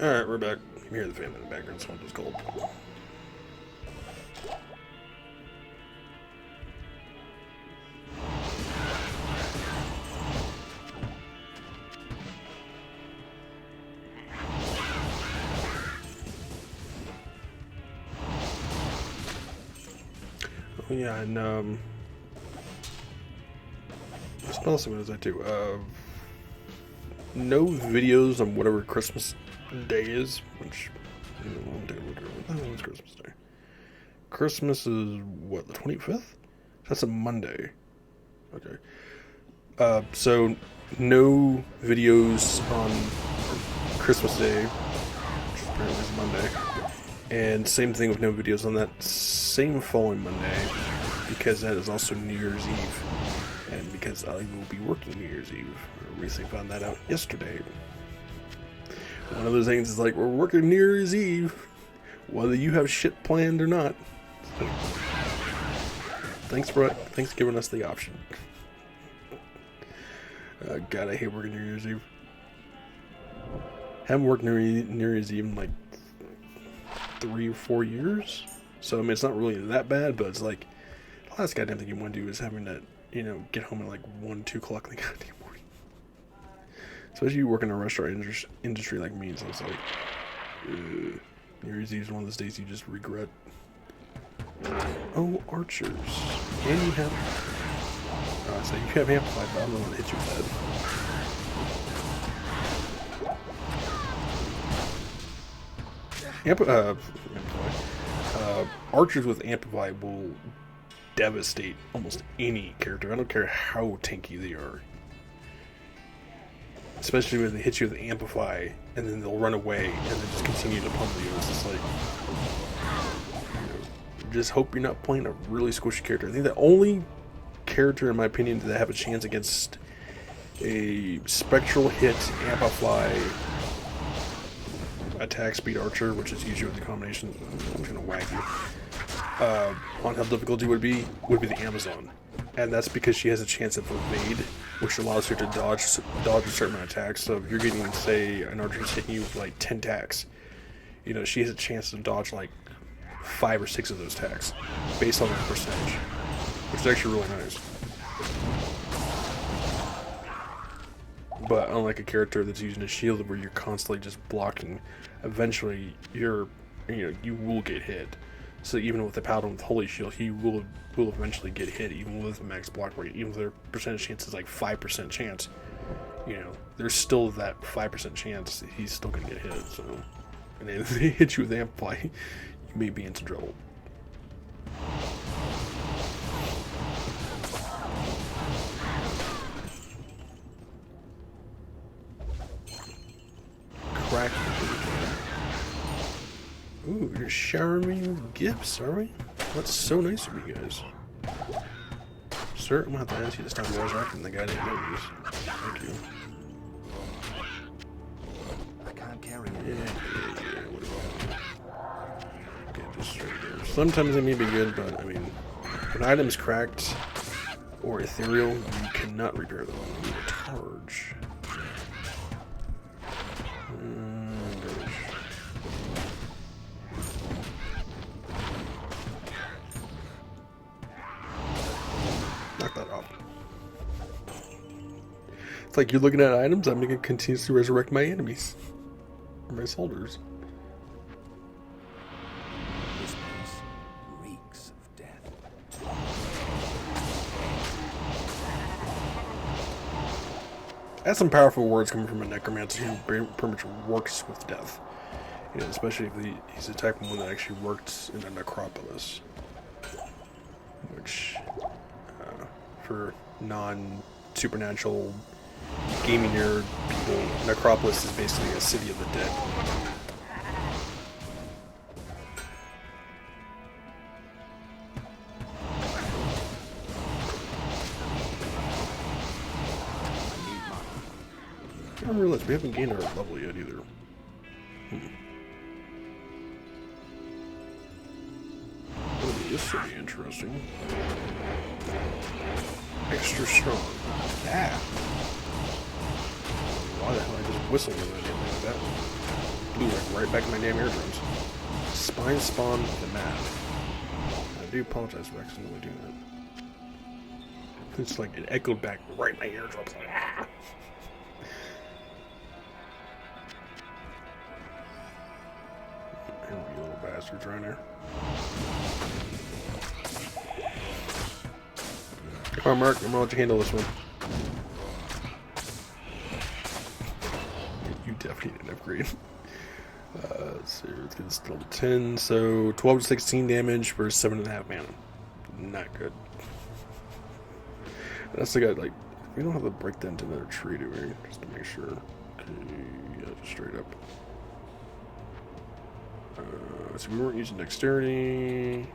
Alright, we're back. You can hear the family in the background, someone just called. Oh yeah, and what else was I do? No videos on whatever Christmas Day is, which what the hell is Christmas Day? Christmas is what, the 25th? That's a Monday. Okay. So no videos on Christmas Day, which apparently is Monday, and same thing with no videos on that same following Monday, because that is also New Year's Eve, and because I will be working New Year's Eve. I recently found that out yesterday. One of those things is like, we're working New Year's Eve, whether you have shit planned or not. So, thanks for giving us the option. God, I hate working New Year's Eve. Haven't worked New Year's Eve in like 3 or 4 years. So, I mean, it's not really that bad, but it's like, the last goddamn thing you want to do is having to, get home at like 1, 2 o'clock in the goddamn morning. Especially you work in a restaurant industry like me, so it's like, New Year's Eve is one of those days you just regret. Oh, archers. And you have... so you have amplified, but I don't know what hit you with that. Archers with amplify will devastate almost any character. I don't care how tanky they are. Especially when they hit you with amplify, and then they'll run away, and then just continue to pummel you. It's just like... just hope you're not playing a really squishy character. I think the only character, in my opinion, that have a chance against a spectral hit, amplify, attack speed archer, which is usually the combination. I'm just gonna whack you. On how difficulty would be the Amazon, and that's because she has a chance of evade, which allows her to dodge a certain amount of attacks. So if you're getting, say, an archer's hitting you with like 10 attacks, she has a chance to dodge like 5 or 6 of those attacks based on that percentage, which is actually really nice. But unlike a character that's using a shield where you're constantly just blocking, eventually you will get hit. So even with the paladin with holy shield, he will eventually get hit, even with a max block rate. Even if their percentage chance is like 5% chance, there's still that 5% chance that he's still gonna get hit. So, and then if they hit you with amplify, you may be into trouble. Crack. Ooh, you're showering me with gifts, are we? That's so nice of you guys. Sir, I'm gonna have to ask you to stop resurrecting the guy that knows. Thank you. I can't carry it. Yeah. What about... Okay, just straight there. Sometimes they may be good, but I mean, when items cracked or ethereal, you cannot repair them. You need a charge. Knock that off. It's like you're looking at items, I'm going to continuously resurrect my enemies. Or my soldiers. This place reeks of death. That's some powerful words coming from a Necromancer who pretty much works with death. Especially if he's attacking one that actually works in a necropolis. Which, for non-supernatural gaming nerd people, necropolis is basically a city of the dead. I don't realize we haven't gained our level yet either. Oh, this should be interesting. Extra strong. Yeah. Why the hell I just whistled when I didn't like that? Ooh, like right back in my damn eardrums. Spine spawn the map. I do apologize for accidentally doing that. It's like it echoed back right in my eardrums. Like, ah! There we go, little bastards right there. Alright, Mark, I'm gonna let you handle this one. You definitely need an upgrade. Let's see, let's get this to level 10. So 12 to 16 damage for 7.5 mana. Not good. That's the guy, like, we don't have to break that into another tree, do we? Just to make sure. Okay, yeah, just straight up. So we weren't using dexterity.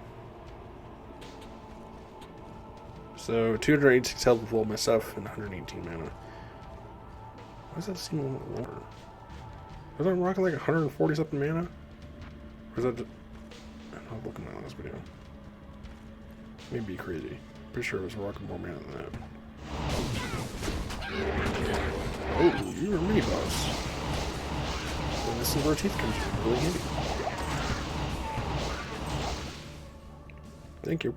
So 286 health with all my stuff and 118 mana. Why does that seem a little lower? Was I rocking like 140 something mana? Or is that just... I'm not looking at my last video. Maybe crazy. Pretty sure I was rocking more mana than that. Oh, you're a mini boss. And this is where teeth comes in. Really handy. Thank you.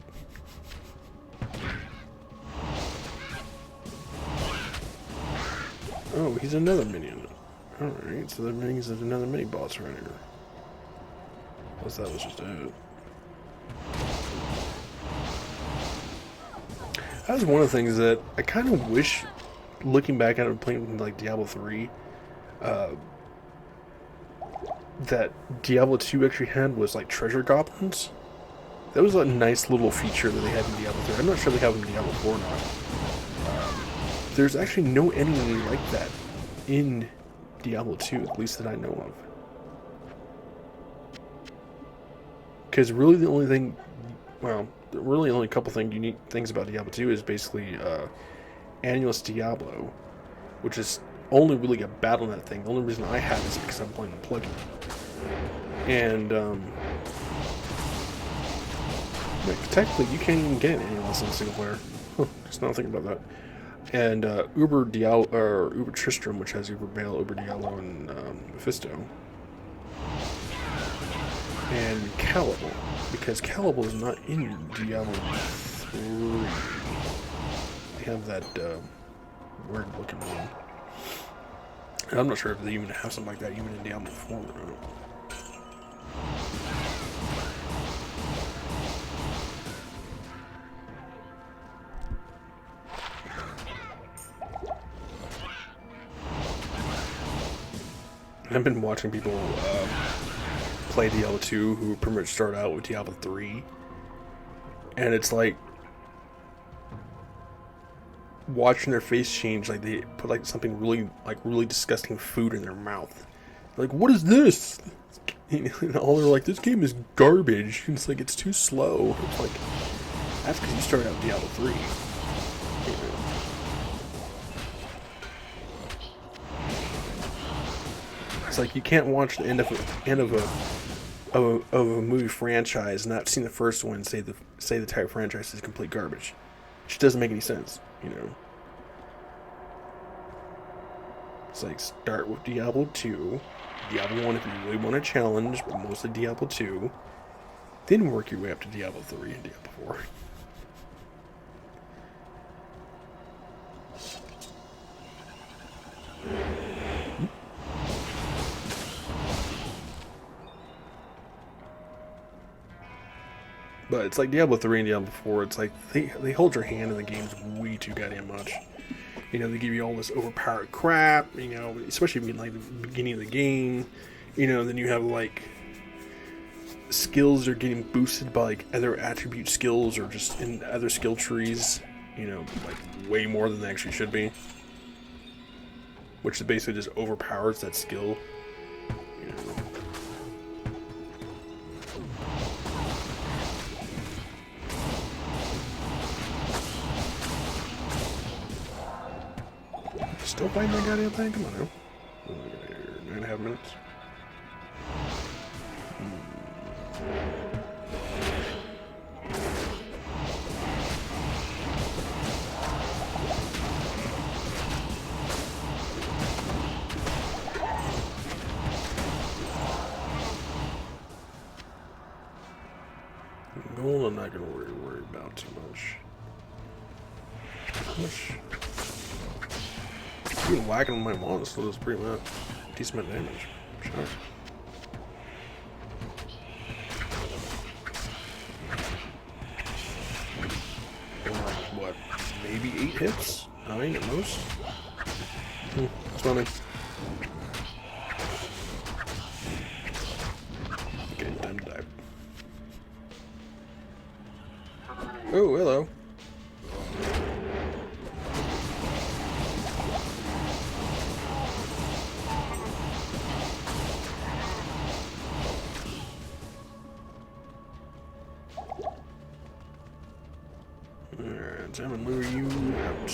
Oh, he's another minion. Alright, so that means there's another mini boss right here. Plus that was just it. That was one of the things that I kind of wish, looking back at it playing like Diablo 3, that Diablo 2 actually had was like treasure goblins. That was a nice little feature that they had in Diablo 3. I'm not sure they have in Diablo 4 or not. There's actually no enemy like that in Diablo 2, at least that I know of. Because really the only thing, well, really only a couple unique things about Diablo 2 is basically Annulus Diablo, which is only really a BattleNet thing. The only reason I have it is because I'm playing the plugin. And like, technically you can't even get Annulus in single player. Just not thinking about that. And Uber Diablo, or Uber Tristram, which has Uber Baal, Uber Diablo, and Mephisto. And Calible, because Calible is not in Diablo 3. They have that weird looking one. And I'm not sure if they even have something like that even in Diablo 4 or not. I've been watching people play Diablo 2 who pretty much start out with Diablo 3, and it's like watching their face change, like they put like something really disgusting food in their mouth. Like, what is this? And all they're like, this game is garbage. And it's like, it's too slow. It's like, that's because you started out with Diablo 3. It's like you can't watch the end of a movie franchise and not seen the first one and say the entire franchise is complete garbage. It just doesn't make any sense, you know. It's like start with Diablo 2, Diablo 1 if you really want a challenge, but mostly Diablo 2, then work your way up to Diablo 3 and Diablo 4. But it's like Diablo 3 and Diablo 4, it's like they hold your hand in the games way too goddamn much. You know, they give you all this overpowered crap, you know, especially in like the beginning of the game. You know, then you have like skills are getting boosted by like other attribute skills or just in other skill trees, you know, like way more than they actually should be. Which basically just overpowers that skill. You know. Still playing that goddamn thing? Come on now. What do we got here? 9.5 minutes. Gold, I'm not gonna worry about too much. Even whacking on my monster does pretty much decent amount of damage. Sure. What? Maybe 8 hits? 9 at most? That's funny. Okay, time to die. Oh, hello. Alright, I'm gonna lure you out.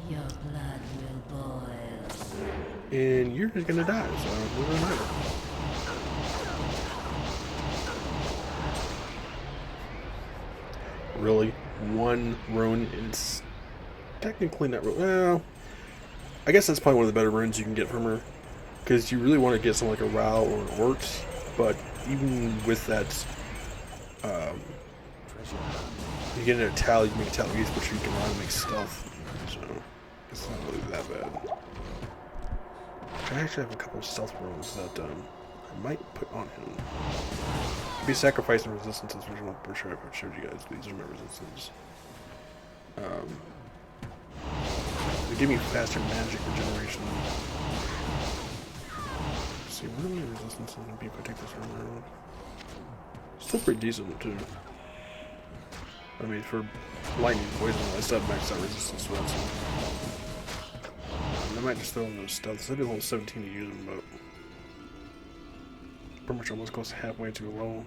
Your blood will boil. And you're just gonna die, so it doesn't matter. Really? One rune? It's technically not really. Well, I guess that's probably one of the better runes you can get from her. Because you really want to get something like a Ral or an Ort, but even with that, you get a Tal, you make a Tal use, which you can run and make stealth. So, it's not really that bad. I actually have a couple of stealth runes that I might put on him. Be sacrificing resistances, which I'm not pretty sure I've showed you guys. These are my resistances. They give me faster magic regeneration. Let's see, what are my resistances going to be if I take this one around? Still pretty decent, too. I mean, for lightning poison, I still have maxed out resistance to that, so. I might just throw in those stealths. I did level 17 to use them, but pretty much almost goes halfway too low.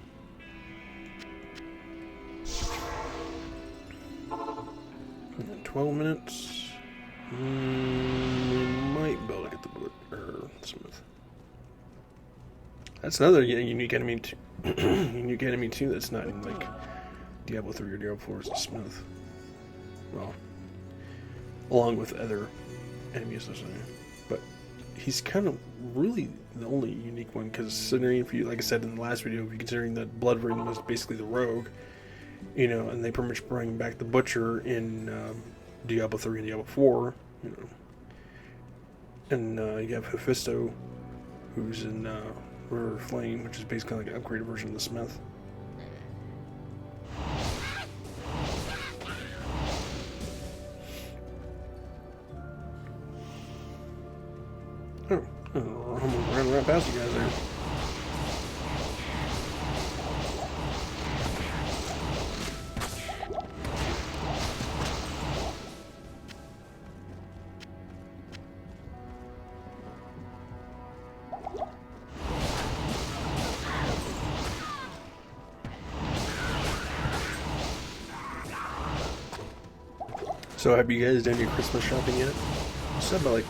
And 12 minutes. We might be able to get the bullet or smith. That's another unique enemy. Unique enemy too. That's not in like Diablo 3 or Diablo 4 is a smith. Well, along with other enemies, but he's kind of really the only unique one, because considering, if you, like I said in the last video, if you considering that Blood Ring was basically the rogue, you know, and they pretty much bring back the Butcher in Diablo 3 and Diablo 4, you know, and you have Hephaestus, who's in River Flame, which is basically like an upgraded version of the Smith. Oh, I'm running right past you guys there. So have you guys done your Christmas shopping yet? I said about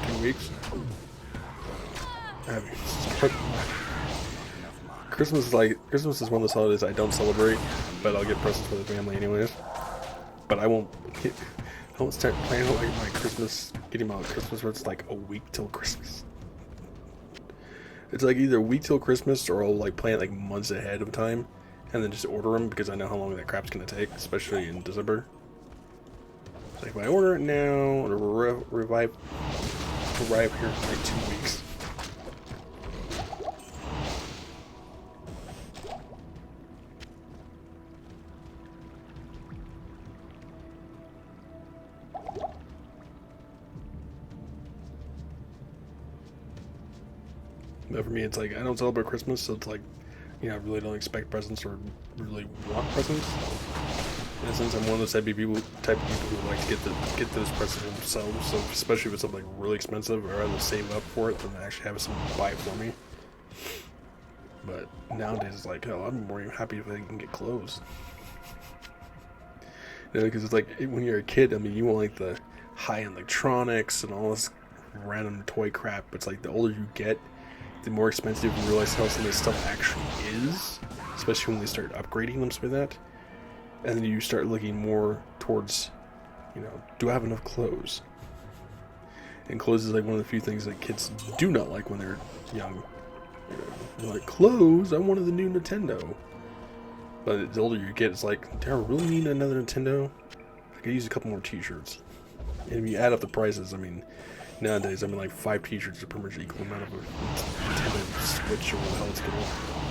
2 weeks. Christmas is one of those holidays I don't celebrate, but I'll get presents for the family anyways. But I won't start planning like my Christmas, getting my Christmas where it's like a week till Christmas. It's like either a week till Christmas, or I'll like plan it like months ahead of time, and then just order them because I know how long that crap's gonna take, especially in December. So if I order it now, it'll arrive here in like 2 weeks. But for me, it's like I don't celebrate Christmas, so it's like, you know, I really don't expect presents or really want presents. In a sense, I'm one of those type of people who like to get those presents themselves. So especially if it's something like really expensive, I'd rather save up for it than actually have someone buy it for me. But nowadays, it's like, hell, I'm more happy if I can get clothes. You know, because it's like when you're a kid, I mean, you want like the high-end electronics and all this random toy crap. But it's like the older you get, the more expensive you realize how some of this stuff actually is. especially when they start upgrading them with that. And then you start looking more towards, you know, do I have enough clothes? And clothes is like one of the few things that kids do not like when they're young. You know, they're like, clothes? I wanted the new Nintendo. But the older you get, it's like, do I really need another Nintendo? I could use a couple more t-shirts. And if you add up the prices, I mean, nowadays, I mean, like 5 t-shirts are pretty much the equal amount of a Nintendo Switch or what the hell it's called.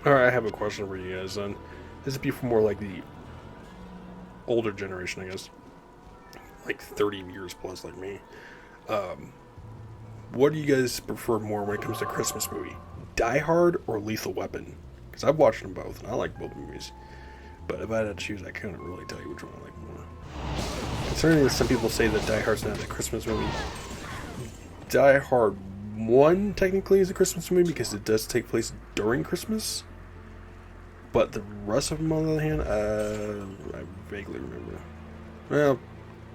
Alright, I have a question for you guys then. This would be for more like the older generation, I guess. Like 30 years plus like me. What do you guys prefer more when it comes to Christmas movie? Die Hard or Lethal Weapon? Because I've watched them both, and I like both movies. But if I had to choose, I couldn't really tell you which one I like more. Concerning that some people say that Die Hard's not a Christmas movie. Die Hard 1 technically is a Christmas movie because it does take place during Christmas. But the rest of them, on the other hand, I vaguely remember. Well,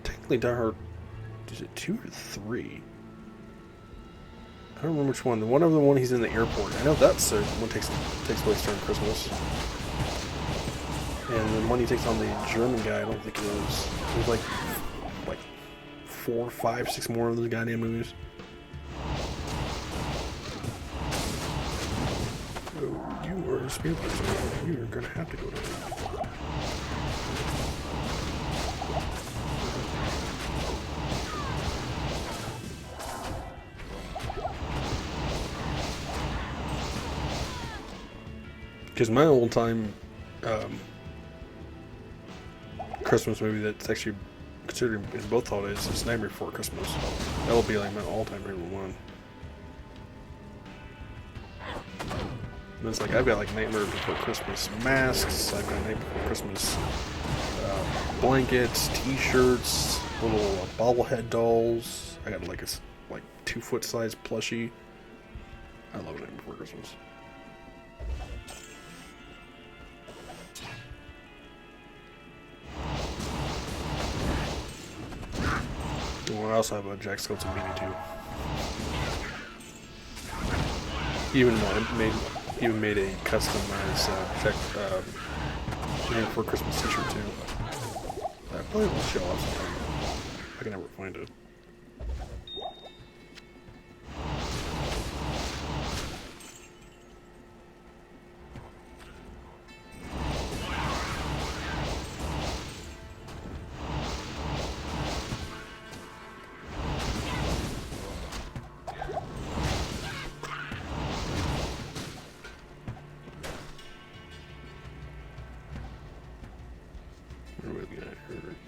technically Die Hard, is it 2 or 3? I don't remember which one. The one of the one he's in the airport. I know that's one takes place during Christmas. And the one he takes on the German guy, I don't think it is. There's like 4, 5, 6 more of those goddamn movies. Oh, you are a spear person. You are gonna have to go to. Because my old time Christmas movie that's actually considered in both holidays is Nightmare Before Christmas. That will be like my all-time favorite one. And it's like I've got like Nightmare Before Christmas masks. I've got Nightmare Before Christmas blankets, T-shirts, little bobblehead dolls. I got like a 2-foot size plushie. I love Nightmare Before Christmas. Well, I also have a Jack Skeleton beanie too. Even made a customized Name for Christmas t-shirt too. I probably will show up sometime. I can never find it.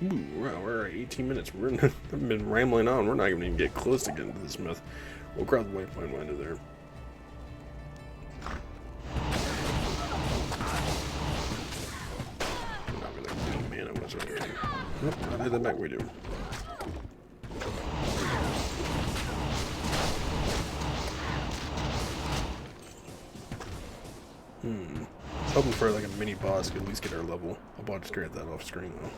Ooh, wow, we're at 18 minutes. I've been rambling on. We're not even get close to getting to the Smith. We'll grab the waypoint under there. Man, I was right there. Nope, I did that back we do. I was hoping for like a mini boss to at least get our level. I'll probably just get that off screen though.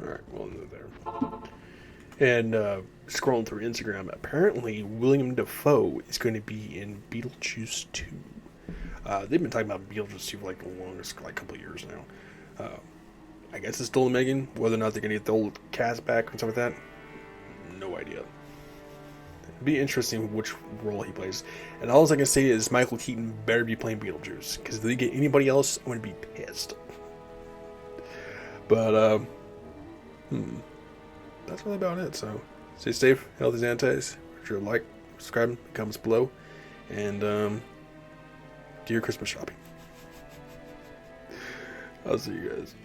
Alright, well, there. And scrolling through Instagram, apparently William Dafoe is going to be in Beetlejuice 2. They've been talking about Beetlejuice 2 for like the longest couple of years now. I guess it's still in making. Whether or not they're going to get the old cast back and stuff like that, no idea. It'd be interesting which role he plays. And all I can say is Michael Keaton better be playing Beetlejuice, because if they get anybody else, I'm going to be pissed. But, that's really about it. So, stay safe, healthy Xantais. Make sure to like, subscribe, comments below, and do your Christmas shopping. I'll see you guys.